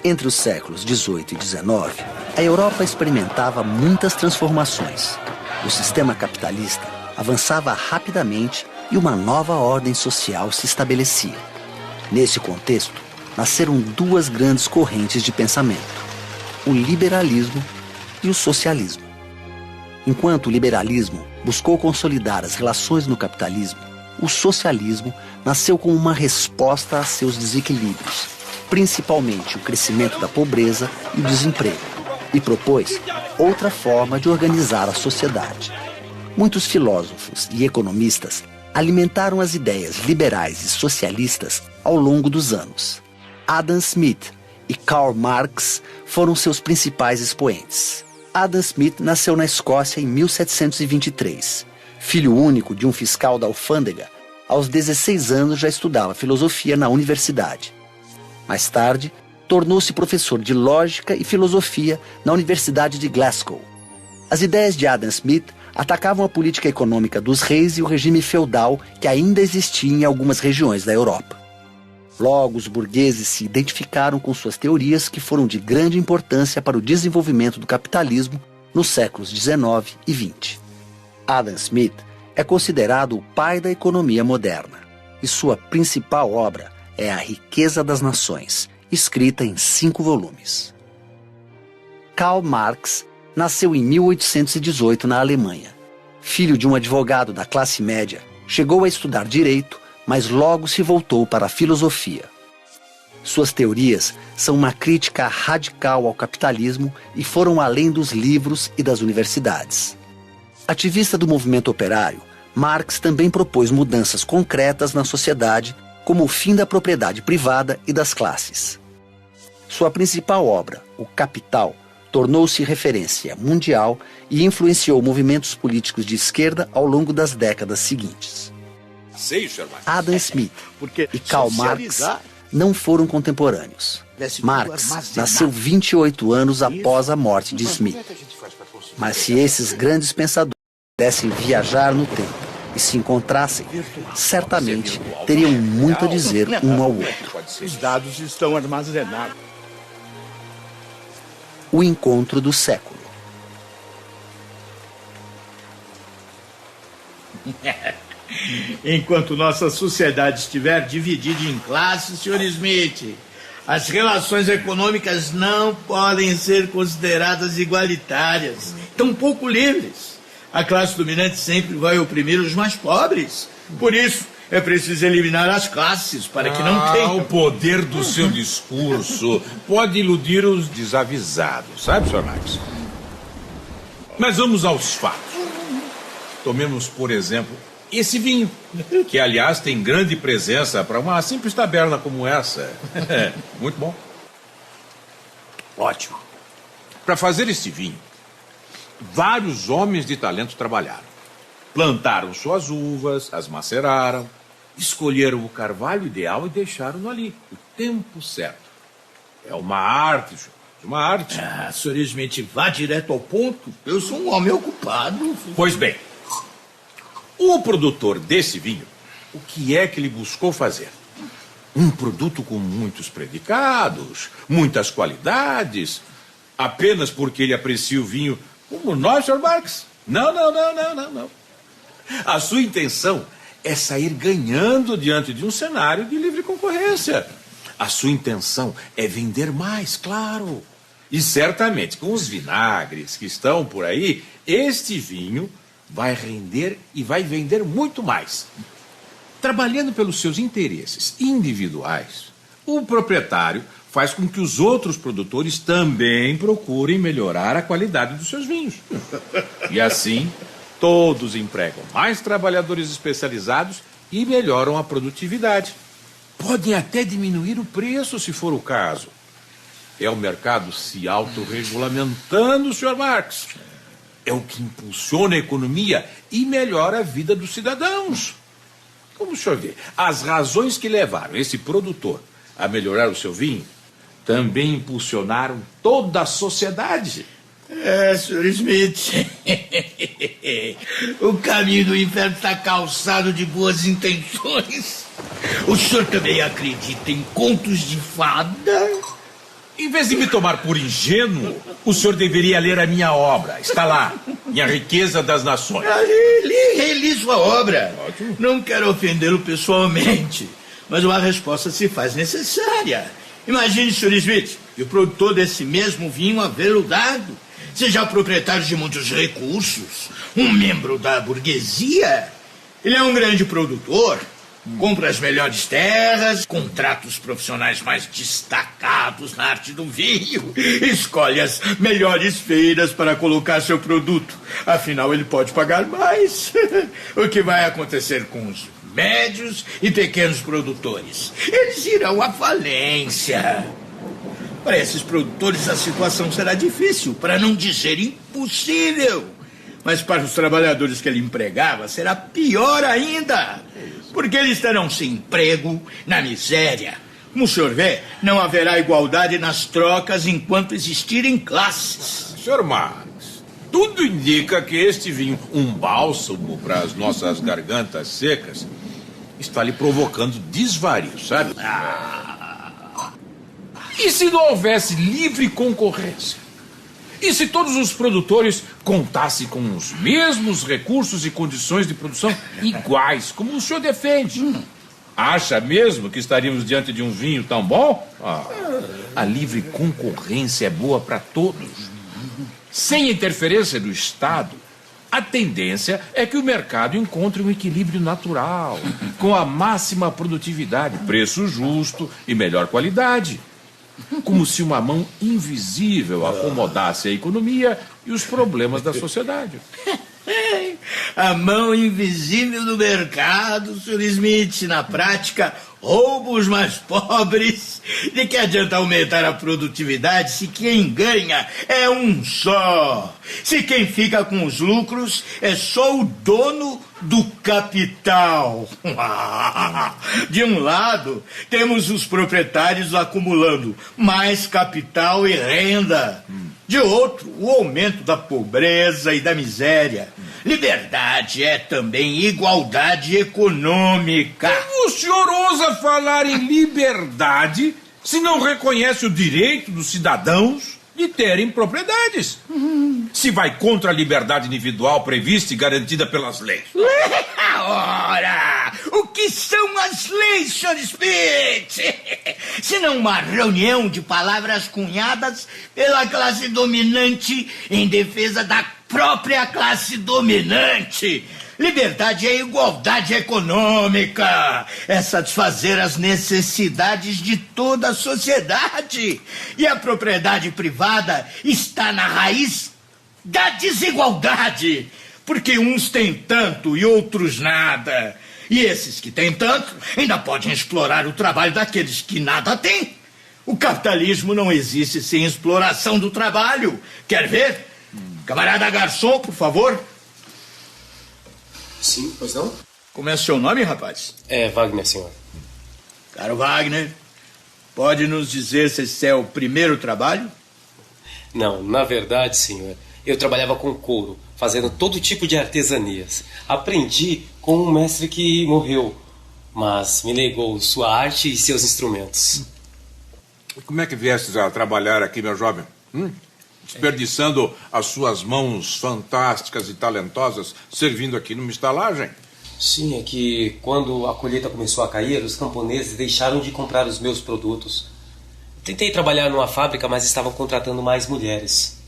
Entre os séculos XVIII e XIX, a Europa experimentava muitas transformações. O sistema capitalista avançava rapidamente e uma nova ordem social se estabelecia. Nesse contexto, nasceram duas grandes correntes de pensamento: o liberalismo e o socialismo. Enquanto o liberalismo buscou consolidar as relações no capitalismo, o socialismo nasceu como uma resposta a seus desequilíbrios, principalmente o crescimento da pobreza e o desemprego, e propôs outra forma de organizar a sociedade. Muitos filósofos e economistas alimentaram as ideias liberais e socialistas ao longo dos anos. Adam Smith e Karl Marx foram seus principais expoentes. Adam Smith nasceu na Escócia em 1723. Filho único de um fiscal da alfândega, aos 16 anos já estudava filosofia na universidade. Mais tarde, tornou-se professor de lógica e filosofia na Universidade de Glasgow. As ideias de Adam Smith atacavam a política econômica dos reis e o regime feudal que ainda existia em algumas regiões da Europa. Logo, os burgueses se identificaram com suas teorias, que foram de grande importância para o desenvolvimento do capitalismo nos séculos XIX e XX. Adam Smith é considerado o pai da economia moderna, e sua principal obra é A Riqueza das Nações, escrita em 5 volumes. Karl Marx nasceu em 1818 na Alemanha. Filho de um advogado da classe média, chegou a estudar direito, mas logo se voltou para a filosofia. Suas teorias são uma crítica radical ao capitalismo e foram além dos livros e das universidades. Ativista do movimento operário, Marx também propôs mudanças concretas na sociedade, como o fim da propriedade privada e das classes. Sua principal obra, O Capital, tornou-se referência mundial e influenciou movimentos políticos de esquerda ao longo das décadas seguintes. Adam Smith e Karl Marx não foram contemporâneos. Marx nasceu 28 anos após a morte de Smith. Mas se esses grandes pensadores pudessem viajar no tempo e se encontrassem, certamente teriam muito a dizer um ao outro. Os dados estão armazenados. O encontro do século. Enquanto nossa sociedade estiver dividida em classes, Sr. Smith, as relações econômicas não podem ser consideradas igualitárias, tampouco livres. A classe dominante sempre vai oprimir os mais pobres. Por isso, é preciso eliminar as classes para que não tenham... O poder do seu discurso pode iludir os desavisados, sabe, Sr. Marx? Mas vamos aos fatos. Tomemos, por exemplo, esse vinho, que, aliás, tem grande presença para uma simples taberna como essa. Muito bom. Ótimo. Para fazer esse vinho, vários homens de talento trabalharam. Plantaram suas uvas, as maceraram, escolheram o carvalho ideal e deixaram-no ali, o tempo certo. É uma arte, senhor. Uma arte. Sr. Smith, vá direto ao ponto. Eu sou um homem ocupado. Pois bem, o produtor desse vinho, o que é que ele buscou fazer? Um produto com muitos predicados, muitas qualidades, apenas porque ele aprecia o vinho como nós, Sr. Marx? Não. A sua intenção é sair ganhando diante de um cenário de livre concorrência. A sua intenção é vender mais, claro. E certamente, com os vinagres que estão por aí, este vinho vai render e vai vender muito mais. Trabalhando pelos seus interesses individuais, o proprietário faz com que os outros produtores também procurem melhorar a qualidade dos seus vinhos. E assim, todos empregam mais trabalhadores especializados e melhoram a produtividade. Podem até diminuir o preço, se for o caso. É o mercado se autorregulamentando, Sr. Marx. É o que impulsiona a economia e melhora a vida dos cidadãos. Como o senhor vê, as razões que levaram esse produtor a melhorar o seu vinho também impulsionaram toda a sociedade. Sr. Smith, o caminho do inferno está calçado de boas intenções. O senhor também acredita em contos de fada? Em vez de me tomar por ingênuo, o senhor deveria ler a minha obra. Está lá, Minha Riqueza das Nações. Reli sua obra. Ótimo. Não quero ofendê-lo pessoalmente, mas uma resposta se faz necessária. Imagine, Sr. Smith, que o produtor desse mesmo vinho aveludado seja proprietário de muitos recursos, um membro da burguesia. Ele é um grande produtor, compra as melhores terras, contrata os profissionais mais destacados na arte do vinho, escolhe as melhores feiras para colocar seu produto. Afinal, ele pode pagar mais. O que vai acontecer com os médios e pequenos produtores? Eles irão à falência. Para esses produtores, a situação será difícil, para não dizer impossível. Mas para os trabalhadores que ele empregava, será pior ainda, porque eles terão sem emprego, na miséria. Como o senhor vê, não haverá igualdade nas trocas enquanto existirem classes. Sr. Marx, tudo indica que este vinho, um bálsamo para as nossas gargantas secas, está lhe provocando desvario, sabe? E se não houvesse livre concorrência? E se todos os produtores contassem com os mesmos recursos e condições de produção iguais, como o senhor defende? Acha mesmo que estaríamos diante de um vinho tão bom? A livre concorrência é boa para todos. Sem interferência do Estado, a tendência é que o mercado encontre um equilíbrio natural, com a máxima produtividade, preço justo e melhor qualidade. Como se uma mão invisível acomodasse a economia e os problemas da sociedade. A mão invisível do mercado, Sr. Smith, na prática, rouba os mais pobres. De que adianta aumentar a produtividade se quem ganha é um só? Se quem fica com os lucros é só o dono do capital. De um lado, temos os proprietários acumulando mais capital e renda. De outro, o aumento da pobreza e da miséria. Liberdade é também igualdade econômica. Como o senhor ousa falar em liberdade se não reconhece o direito dos cidadãos de terem propriedades? Se vai contra a liberdade individual prevista e garantida pelas leis. Ora, o que são as leis, Sr. Smith? Se não uma reunião de palavras cunhadas pela classe dominante em defesa da própria classe dominante. Liberdade é igualdade econômica, é satisfazer as necessidades de toda a sociedade. E a propriedade privada está na raiz da desigualdade, porque uns têm tanto e outros nada. E esses que têm tanto ainda podem explorar o trabalho daqueles que nada têm. O capitalismo não existe sem exploração do trabalho. Quer ver? Camarada garçom, por favor. Sim, pois não? Como é seu nome, rapaz? É Wagner, senhor. Caro Wagner, pode nos dizer se esse é o primeiro trabalho? Não, na verdade, senhor, eu trabalhava com couro, fazendo todo tipo de artesanias. Aprendi com um mestre que morreu, mas me legou sua arte e seus instrumentos. Como é que viestes a trabalhar aqui, meu jovem? Desperdiçando as suas mãos fantásticas e talentosas servindo aqui numa estalagem? Sim, é que quando a colheita começou a cair, os camponeses deixaram de comprar os meus produtos. Tentei trabalhar numa fábrica, mas estavam contratando mais mulheres.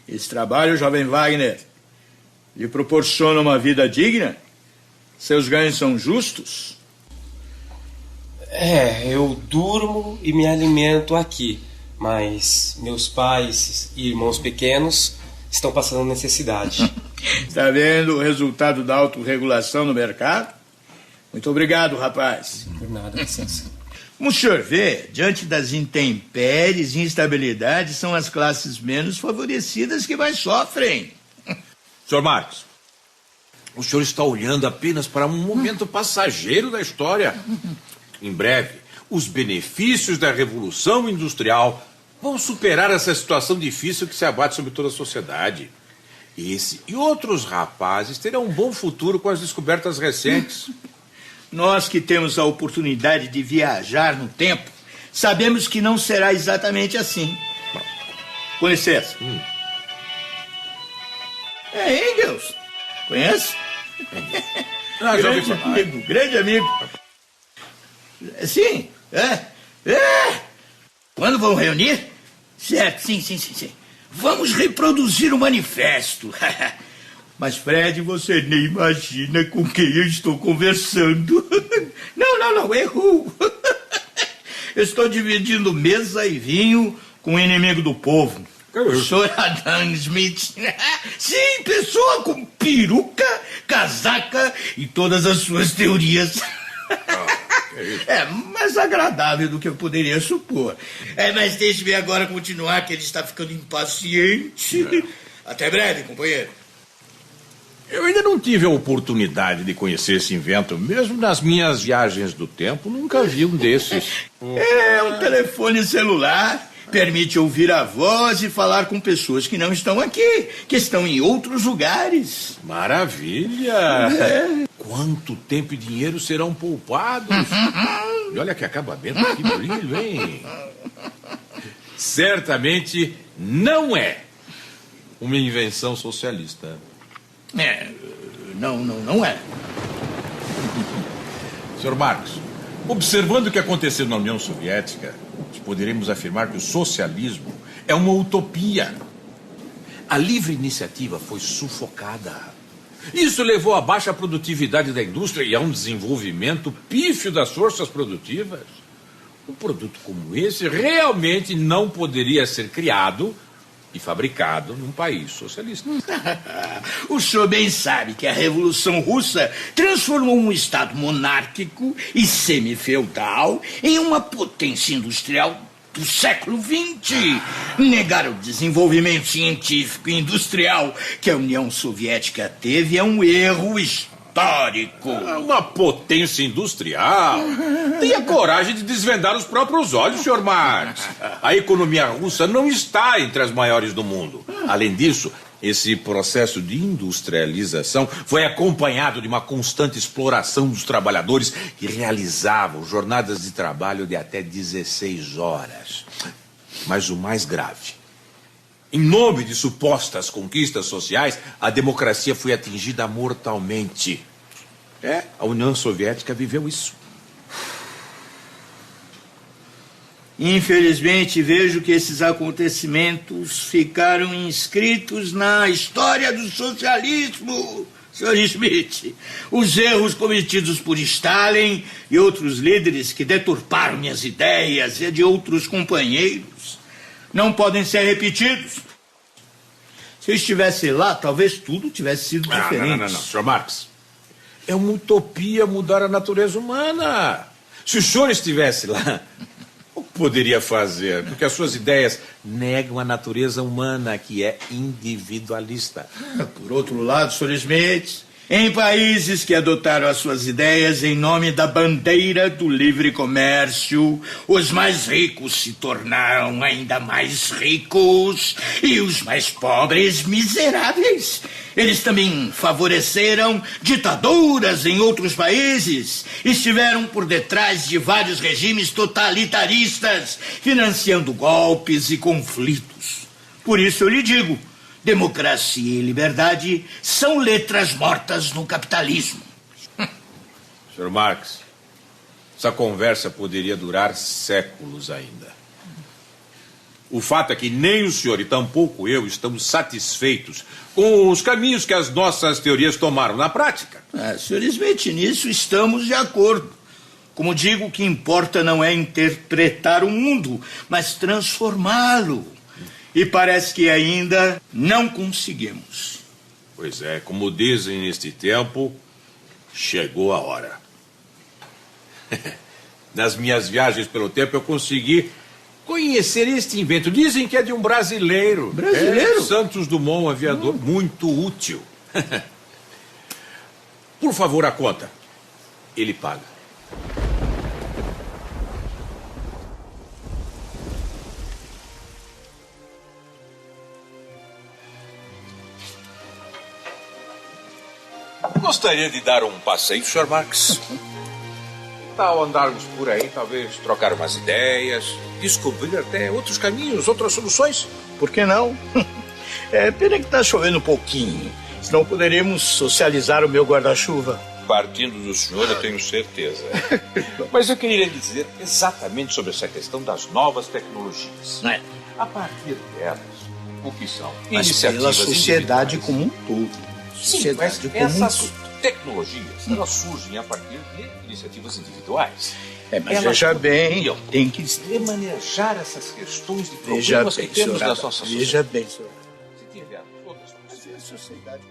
Esse trabalho, jovem Wagner, lhe proporciona uma vida digna? Seus ganhos são justos? Eu durmo e me alimento aqui, mas meus pais e irmãos pequenos estão passando necessidade. Está vendo o resultado da autorregulação no mercado? Muito obrigado, rapaz. Por nada, licença. Como o senhor vê, diante das intempéries e instabilidades, são as classes menos favorecidas que mais sofrem. Sr. Marx, o senhor está olhando apenas para um momento passageiro da história. Em breve, os benefícios da Revolução Industrial vão superar essa situação difícil que se abate sobre toda a sociedade. Esse e outros rapazes terão um bom futuro com as descobertas recentes. Nós que temos a oportunidade de viajar no tempo, sabemos que não será exatamente assim. Com licença. É Engels. Conhece? Já ouvi falar. Grande amigo. Sim, Quando vão reunir? Certo, sim. Vamos reproduzir o manifesto. Mas, Fred, você nem imagina com quem eu estou conversando. Não, errou. Eu estou dividindo mesa e vinho com o inimigo do povo. O senhor Adam Smith. Sim, pessoa com peruca, casaca e todas as suas teorias. É mais agradável do que eu poderia supor. Mas deixe-me agora continuar, que ele está ficando impaciente. Até breve, companheiro. Eu ainda não tive a oportunidade de conhecer esse invento. Mesmo nas minhas viagens do tempo, nunca vi um desses. É um telefone celular. Permite ouvir a voz e falar com pessoas que não estão aqui, que estão em outros lugares. Maravilha! Quanto tempo e dinheiro serão poupados? E olha que acabamento, que brilho, hein? Certamente não é uma invenção socialista. Não é. Sr. Marx, observando o que aconteceu na União Soviética, poderemos afirmar que o socialismo é uma utopia. A livre iniciativa foi sufocada. Isso levou à baixa produtividade da indústria e a um desenvolvimento pífio das forças produtivas. Um produto como esse realmente não poderia ser criado e fabricado num país socialista. O senhor bem sabe que a Revolução Russa transformou um Estado monárquico e semifeudal em uma potência industrial do século XX. Negar o desenvolvimento científico e industrial que a União Soviética teve é um erro histórico. Uma potência industrial? Tenha coragem de desvendar os próprios olhos, Sr. Marx. A economia russa não está entre as maiores do mundo. Além disso, esse processo de industrialização foi acompanhado de uma constante exploração dos trabalhadores que realizavam jornadas de trabalho de até 16 horas. Mas o mais grave, em nome de supostas conquistas sociais, a democracia foi atingida mortalmente. A União Soviética viveu isso. Infelizmente, vejo que esses acontecimentos ficaram inscritos na história do socialismo, Sr. Smith. Os erros cometidos por Stalin e outros líderes que deturparam minhas ideias e a de outros companheiros não podem ser repetidos. Se eu estivesse lá, talvez tudo tivesse sido diferente. Não, Sr. Marx. É uma utopia mudar a natureza humana. Se o senhor estivesse lá, o que poderia fazer? Porque as suas ideias negam a natureza humana, que é individualista. Por outro lado, Sr. Smith, em países que adotaram as suas ideias em nome da bandeira do livre comércio, os mais ricos se tornaram ainda mais ricos e os mais pobres miseráveis. Eles também favoreceram ditaduras em outros países, estiveram por detrás de vários regimes totalitaristas, financiando golpes e conflitos. Por isso eu lhe digo, democracia e liberdade são letras mortas no capitalismo. Sr. Marx, essa conversa poderia durar séculos ainda. O fato é que nem o senhor e tampouco eu estamos satisfeitos com os caminhos que as nossas teorias tomaram na prática. Sr. Smith, nisso estamos de acordo. Como digo, o que importa não é interpretar o mundo, mas transformá-lo. E parece que ainda não conseguimos. Pois é, como dizem neste tempo, chegou a hora. Nas minhas viagens pelo tempo eu consegui conhecer este invento. Dizem que é de um brasileiro. Brasileiro? Santos Dumont, um aviador muito útil. Por favor, a conta. Ele paga. Gostaria de dar um passeio, Sr. Marx. Que tal andarmos por aí, talvez trocar umas ideias, descobrir até outros caminhos, outras soluções? Por que não? É pena que está chovendo um pouquinho. Senão poderíamos socializar o meu guarda-chuva. Partindo do senhor, eu tenho certeza. Mas eu queria dizer exatamente sobre essa questão das novas tecnologias. A partir delas, o que são Mas iniciativas pela sociedade individuais. como um todo. Sim, mas Sociedade como um essas todo. tecnologias, elas surgem a partir de iniciativas individuais. Mas Elas veja bem, poderiam tem que... remanejar essas questões de Veja problemas bem, que temos senhor nas nossas Adão, veja bem, senhor. Se tivermos outras A sociedade...